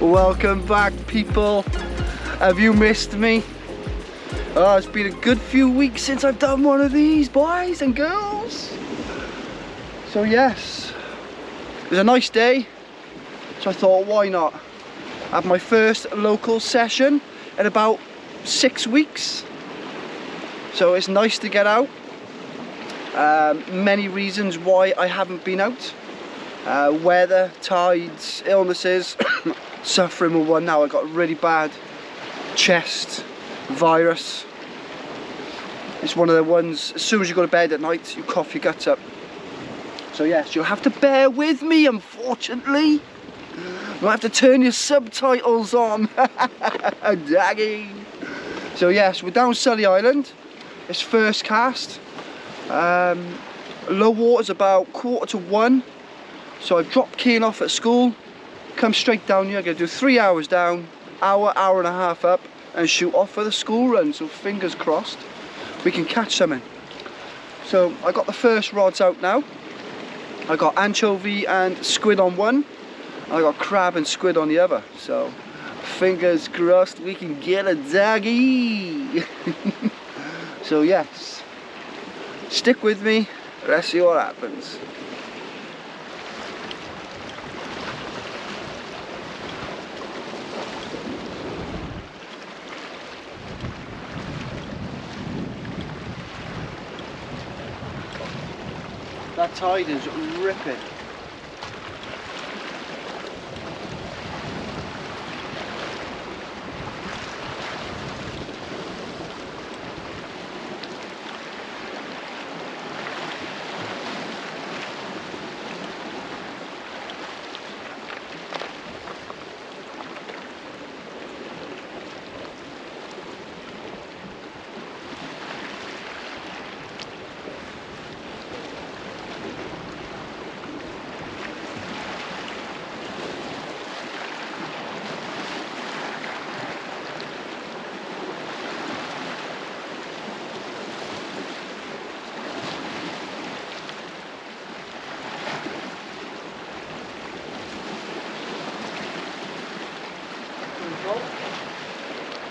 Welcome back, people. Have you missed me? Oh, it's been a good few weeks since I've done one of these, boys and girls. So yes, it was a nice day, so I thought, why not have my first local session in about 6 weeks. So it's nice to get out. Many reasons why I haven't been out. Weather, tides, illnesses. Suffering with one now. I got a really bad chest virus. It's one of the ones, as soon as you go to bed at night, you cough your guts up. So yes, you'll have to bear with me, unfortunately. You'll have to turn your subtitles on. Daggy. So yes, we're down Sully Island. It's first cast. Low water's about 1:45. So I've dropped Keane off at school. Come straight down here. I'm going to do 3 hours down, hour and a half up, and shoot off for the school run. So fingers crossed we can catch something. So I got the first rods out now. I got anchovy and squid on one, and I got crab and squid on the other. So fingers crossed we can get a doggy. So yes, stick with me. Let's see what happens. That tide is ripping.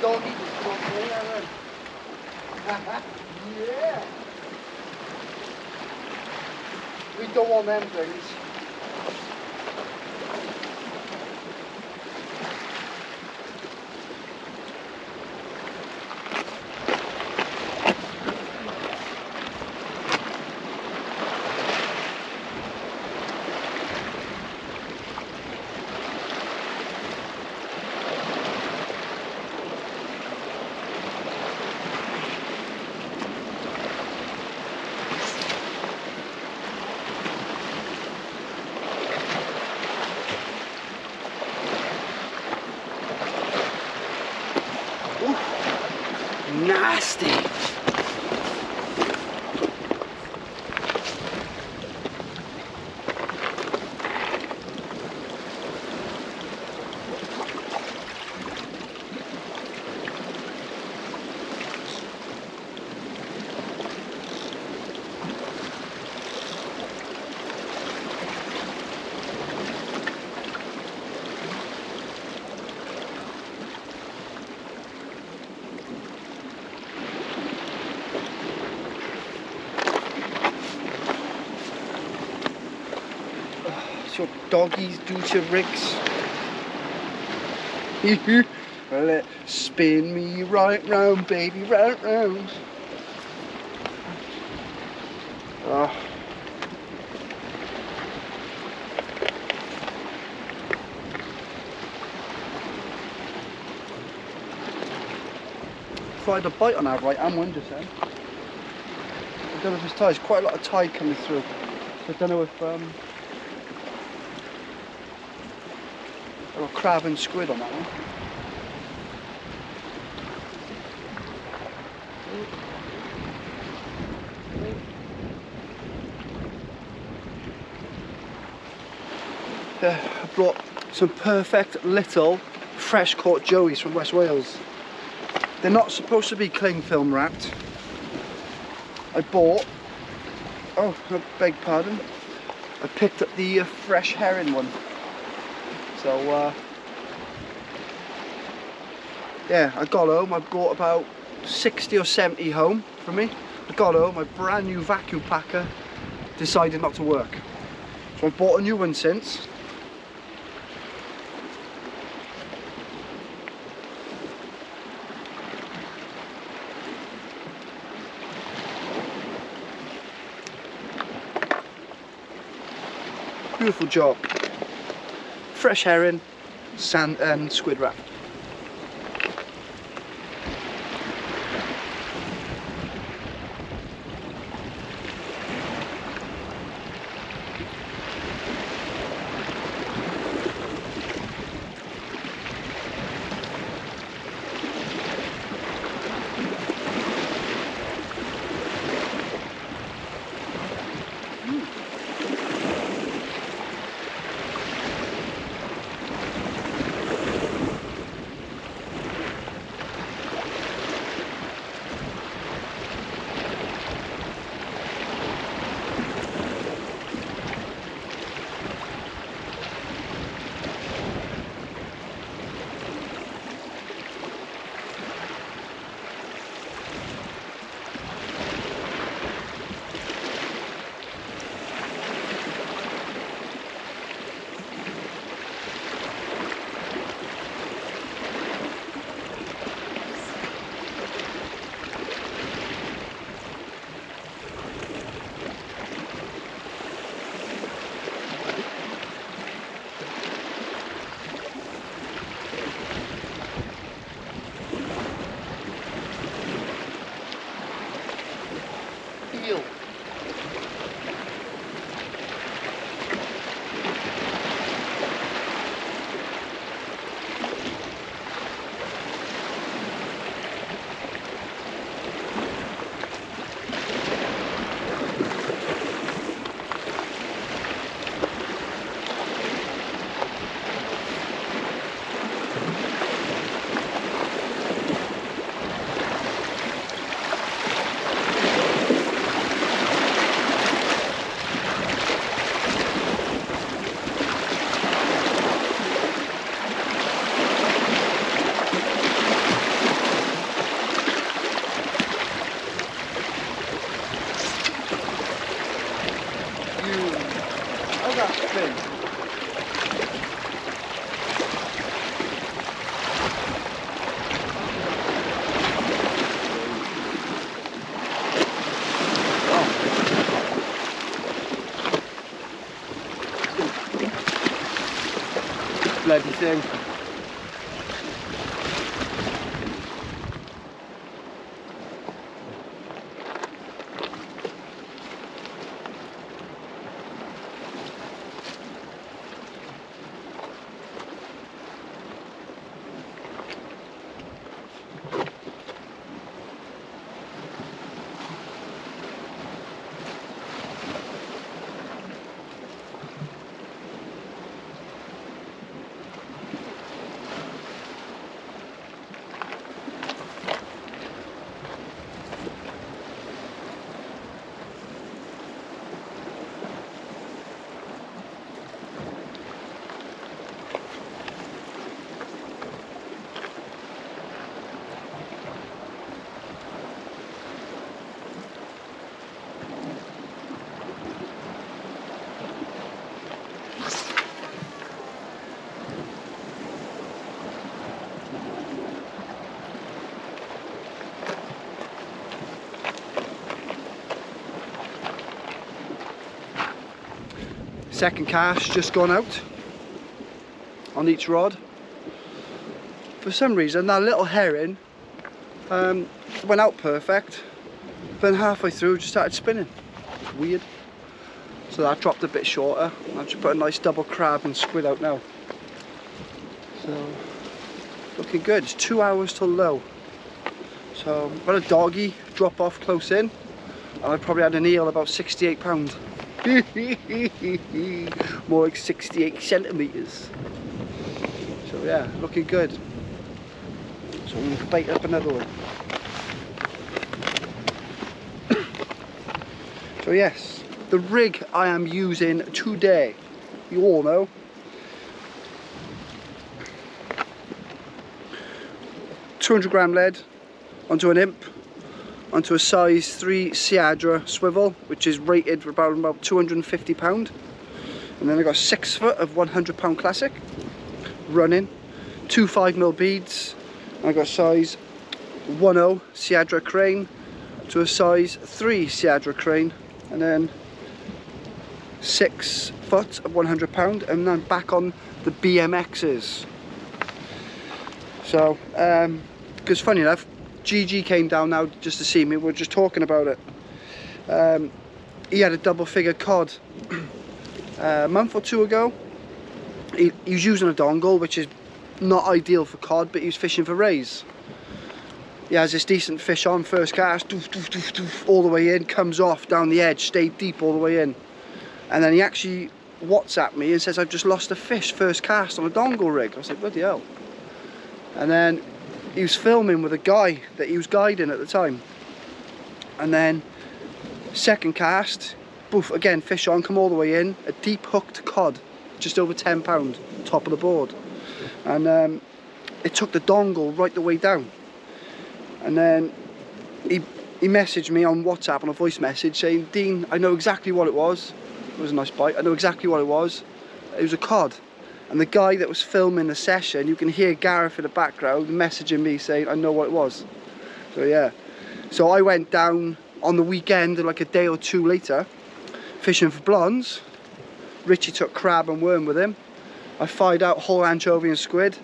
Doggy just got me, Aaron. Yeah. We don't want them things. Nasty. Your doggies do to Ricks. Well, spin me right round, baby, right round. Oh. Tried a bite on that right hand one just then. I don't know if it's tide. There's quite a lot of tide coming through. So I don't know if or crab and squid on that one. I brought some perfect little fresh caught joeys from West Wales. They're not supposed to be cling film wrapped. I bought, oh I beg pardon, I picked up the fresh herring one. So yeah, I got home, I brought about 60 or 70 home for me. I got home, my brand new vacuum packer decided not to work. So I bought a new one since. Beautiful job. Fresh herring, sand and squid wrap. Eel. How's that spin? Bloody thing. Second cast just gone out on each rod. For some reason that little herring went out perfect, then halfway through just started spinning. It's weird. So that dropped a bit shorter. I've just put a nice double crab and squid out now. So looking good. It's 2 hours till low. So I've got a doggy drop off close in, and I probably had an eel about 68 pounds. More like 68 centimeters. So yeah, looking good. So I'm gonna bait up another one. So yes, the rig I am using today, you all know, 200 gram lead onto an imp, onto a size 3 Seadra swivel, which is rated for about 250 pound. And then I got 6 foot of 100 pound classic running, 2 5mm beads. I got size 10 Seadra crane to a size 3 Seadra crane, and then 6 foot of 100 pound, and then back on the BMXs. So, because funny enough, GG came down now just to see me. We were just talking about it. He had a double figure cod a month or two ago. He was using a dongle, which is not ideal for cod, but he was fishing for rays. He has this decent fish on, first cast, doof, doof, doof, doof, all the way in, comes off down the edge, stayed deep all the way in. And then he actually WhatsApped me and says, I've just lost a fish, first cast on a dongle rig. I was like, bloody hell. And then he was filming with a guy that he was guiding at the time. And then second cast, boof, again fish on, come all the way in, a deep hooked cod, just over 10 pound, top of the board. And it took the dongle right the way down. And then he messaged me on WhatsApp on a voice message saying, Dean, I know exactly what it was. It was a nice bite. I know exactly what it was. It was a cod. And the guy that was filming the session, you can hear Gareth in the background messaging me saying, I know what it was. So yeah. So I went down on the weekend, like a day or two later, fishing for blondes. Richie took crab and worm with him. I fired out whole anchovy and squid.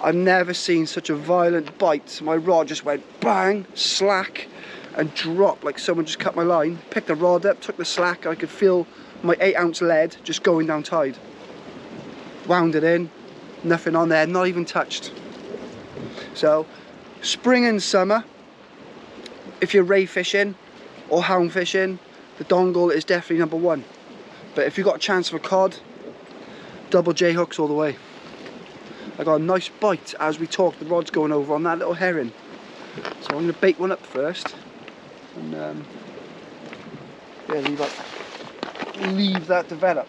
I've never seen such a violent bite. My rod just went bang, slack, and dropped like someone just cut my line. Picked the rod up, took the slack, I could feel my 8-ounce lead just going down tide. Wound it in, nothing on there, not even touched. So, spring and summer, if you're ray fishing or hound fishing, the dongle is definitely number one. But if you've got a chance for cod, double J hooks all the way. I got a nice bite as we talk, the rod's going over on that little herring. So I'm going to bait one up first, and yeah, leave that develop.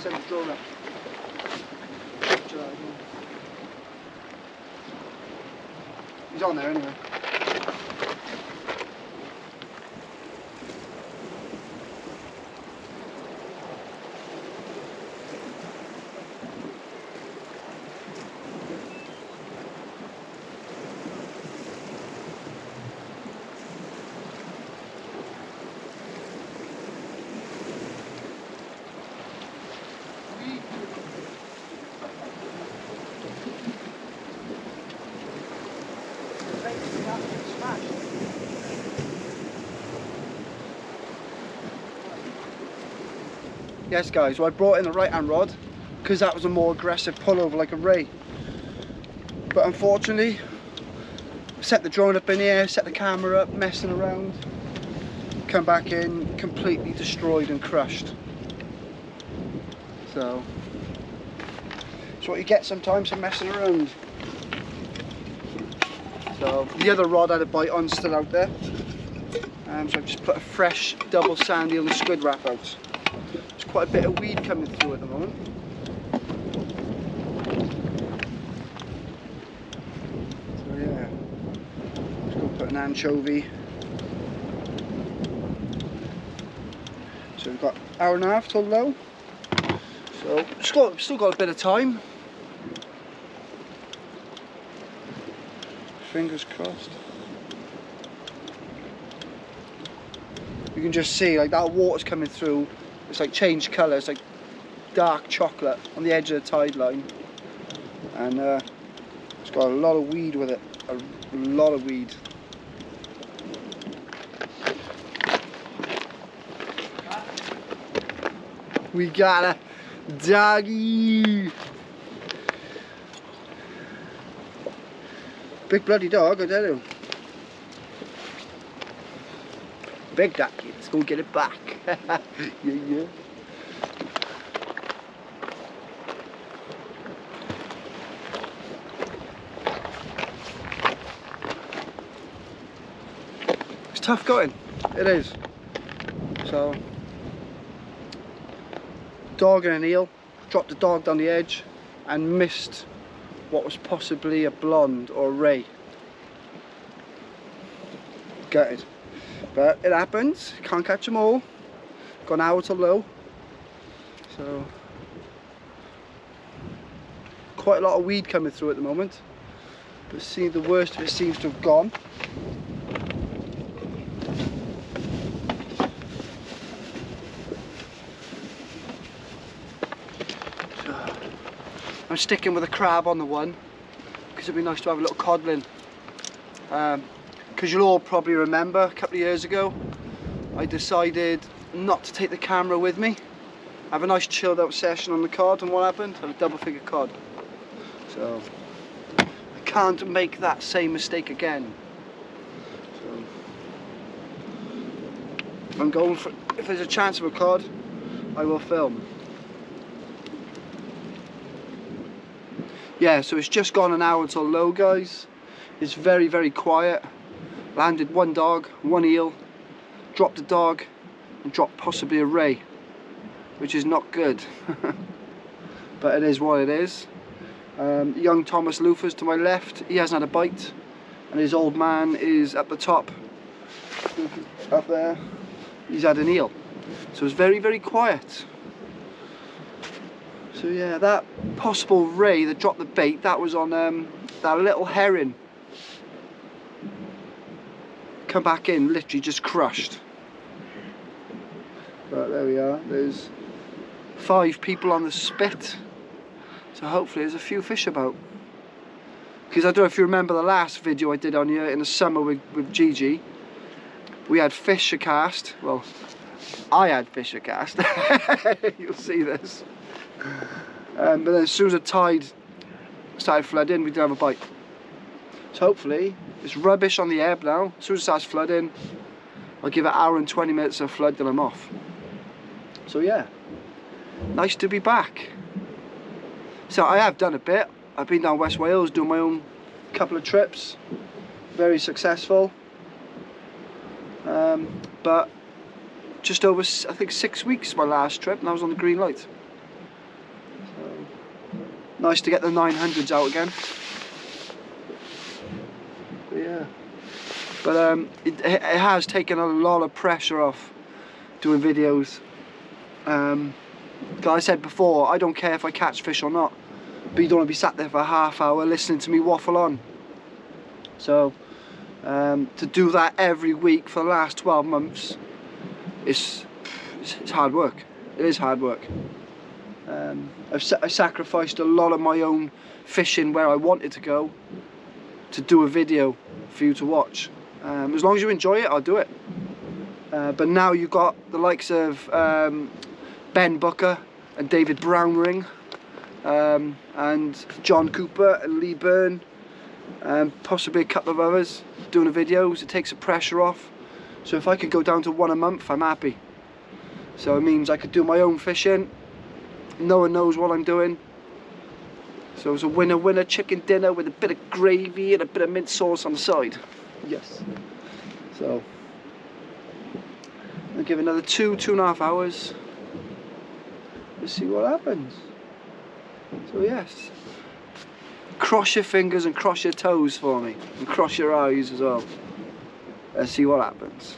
Send the drone up. He's on there anyway. Yes guys, well I brought in the right hand rod because that was a more aggressive pullover like a ray. But unfortunately, set the drone up in the air, set the camera up, messing around, come back in, completely destroyed and crushed. So, it's what you get sometimes for messing around. So, the other rod I had a bite on still out there. So I've just put a fresh double sandy on the squid wrap out. There's quite a bit of weed coming through at the moment. So yeah, just go put an anchovy. So we've got an hour and a half till low. So still got a bit of time. Fingers crossed. You can just see like that water's coming through. It's like changed colour. It's like dark chocolate on the edge of the tide line, and it's got a lot of weed with it. A lot of weed. We got a doggy. Big bloody dog, I tell you. Big ducky, let's go get it back. Yeah. It's tough going, it is. So, dog and an eel, dropped the dog down the edge and missed what was possibly a blonde or a ray. Gutted. But it happens, can't catch them all. Got an hour to low. So, quite a lot of weed coming through at the moment. But see, the worst of it seems to have gone. I'm sticking with a crab on the one because it'd be nice to have a little codlin. Because you'll all probably remember a couple of years ago I decided not to take the camera with me, have a nice chilled out session on the cod, and what happened? I had a double figure cod. So I can't make that same mistake again. So if I'm going for, if there's a chance of a cod, I will film. Yeah, so it's just gone an hour until low, guys. It's very, very quiet. Landed one dog, one eel, dropped a dog, and dropped possibly a ray, which is not good. But it is what it is. Young Thomas Lufers to my left, he hasn't had a bite, and his old man is at the top, up there, he's had an eel. So it's very, very quiet. So yeah, that possible ray that dropped the bait, that was on that little herring. Come back in, literally just crushed. But there we are, there's 5 people on the spit. So hopefully there's a few fish about. Because I don't know if you remember the last video I did on here in the summer with Gigi. We had fish a cast, well, I had fish a cast. You'll see this. But then as soon as the tide started flooding, we didn't have a bite. So hopefully, it's rubbish on the ebb now. As soon as it starts flooding, I'll give it an hour and 20 minutes of flood, then I'm off. So yeah, nice to be back. So I have done a bit. I've been down West Wales doing my own couple of trips. Very successful. But just over, I think 6 weeks my last trip, and I was on the green light. Nice to get the 900s out again. But yeah. But it has taken a lot of pressure off doing videos. Like I said before, I don't care if I catch fish or not, but you don't want to be sat there for a half hour listening to me waffle on. So to do that every week for the last 12 months, it's hard work. It is hard work. I sacrificed a lot of my own fishing where I wanted to go to do a video for you to watch. As long as you enjoy it, I'll do it. But now you've got the likes of Ben Booker and David Brownring, and John Cooper and Lee Byrne, possibly a couple of others doing the videos. It takes the pressure off. So if I could go down to 1 a month, I'm happy. So it means I could do my own fishing. No one knows what I'm doing. So it's a winner chicken dinner with a bit of gravy and a bit of mint sauce on the side. Yes. So I'll give another 2.5 hours. Let's see what happens. So yes, cross your fingers and cross your toes for me, and cross your eyes as well. Let's see what happens.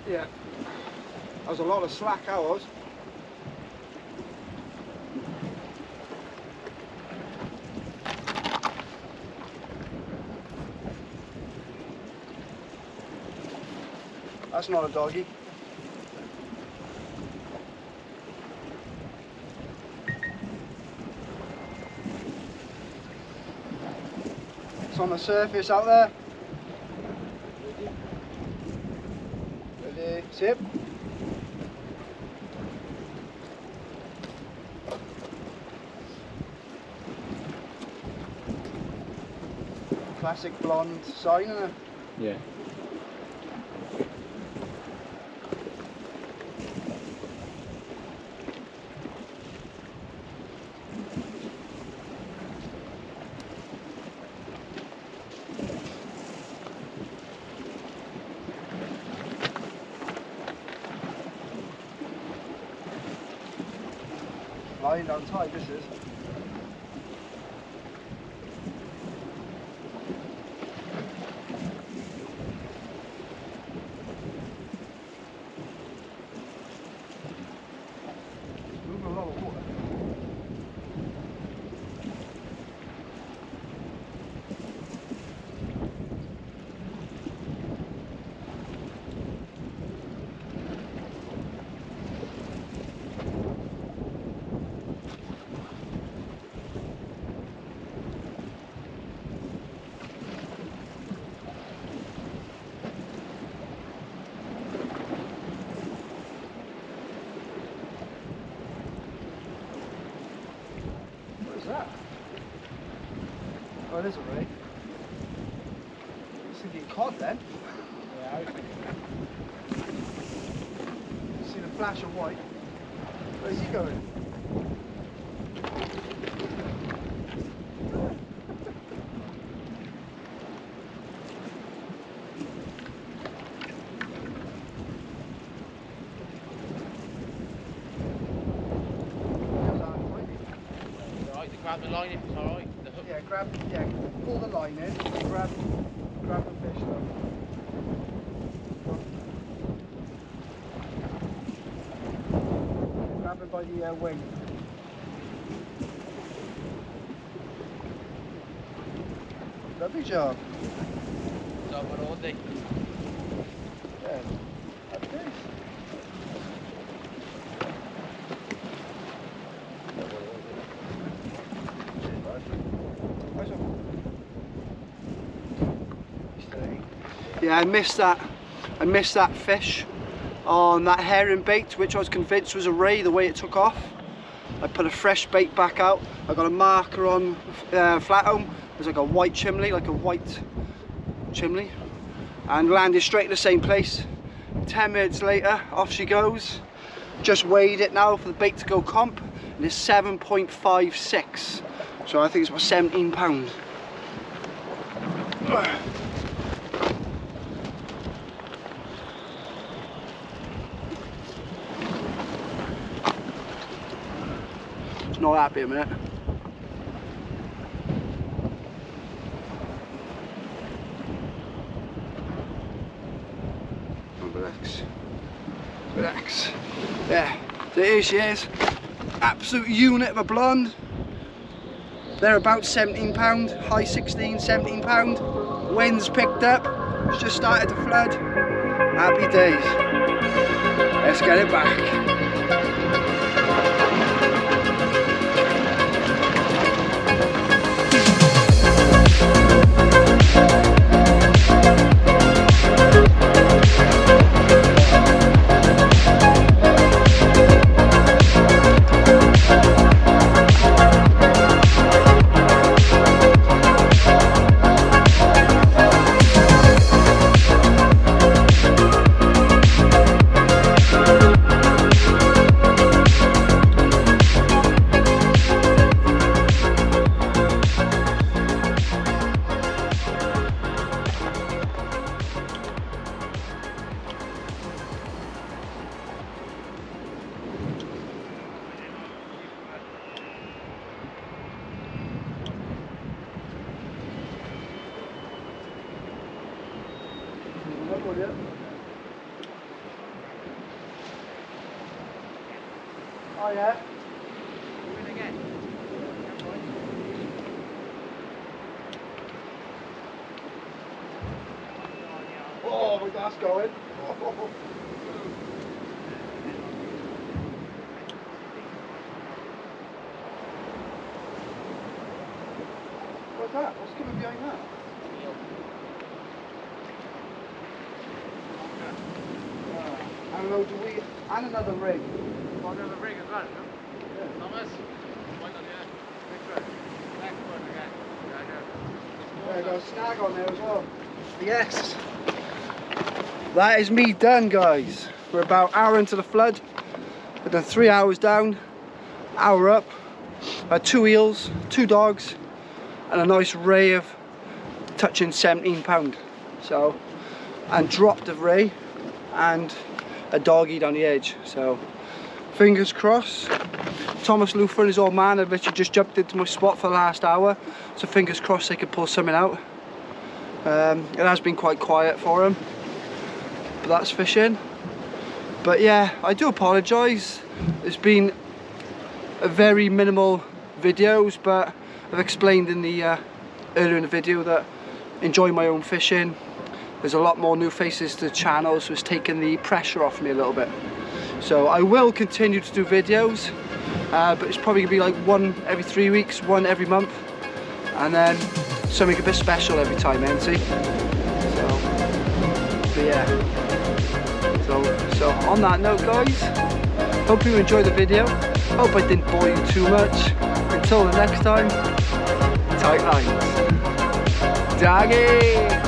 Yeah, that was a lot of slack hours. That's not a doggy. It's on the surface out there. Ready? Sip. Classic blonde sign, isn't it? Yeah. Lying down tight, this is. Moving a lot of water. What is that? Oh, it is a ray. I was thinking cod then. Yeah, I was thinking that. See the flash of white. Where's he going? Alright, to grab the line if it's alright. The hook. Yeah, pull the line in, grab the fish though. Grab it by the wing. Lovely job. So we're all day. Yeah, that's nice. Yeah, I missed that fish on that herring bait, which I was convinced was a ray the way it took off. I put a fresh bait back out. I got a marker on Flatholm. There's like a white chimney, and landed straight in the same place. 10 minutes later, off she goes. Just weighed it now for the bait to go comp, and it's 7.56. So I think it's about 17 pounds. It's not happy a minute. Relax. Relax. Yeah, there she is. Absolute unit of a blonde. They're about £17, high 16, £17. Wind's picked up. It's just started to flood. Happy days. Let's get it back. Oh yeah. Moving again. Oh, my that's going. Oh. What's that? What's coming behind that? And loads of weed and another rig. Another rig as well, no? Yeah. Thomas? Why not, yeah? Next one. Next one again. There, got a snag on there as well. Yes. That is me done, guys. We're about an hour into the flood. We've done 3 hours down, hour up. I had 2 eels, 2 dogs, and a nice ray of touching 17 pound. So, and dropped a ray and a doggy down the edge. So, fingers crossed. Thomas Luther and his old man have literally just jumped into my spot for the last hour. So fingers crossed they could pull something out. It has been quite quiet for him, but that's fishing. But yeah, I do apologise. It's been a very minimal videos, but I've explained in the earlier in the video that I enjoy my own fishing. There's a lot more new faces to the channel, so it's taken the pressure off me a little bit. So I will continue to do videos, but it's probably gonna be like 1 every 3 weeks, 1 every month, and then something a bit special every time, see? So, but yeah. So on that note, guys, hope you enjoyed the video. Hope I didn't bore you too much. Until the next time, tight lines. Doggy!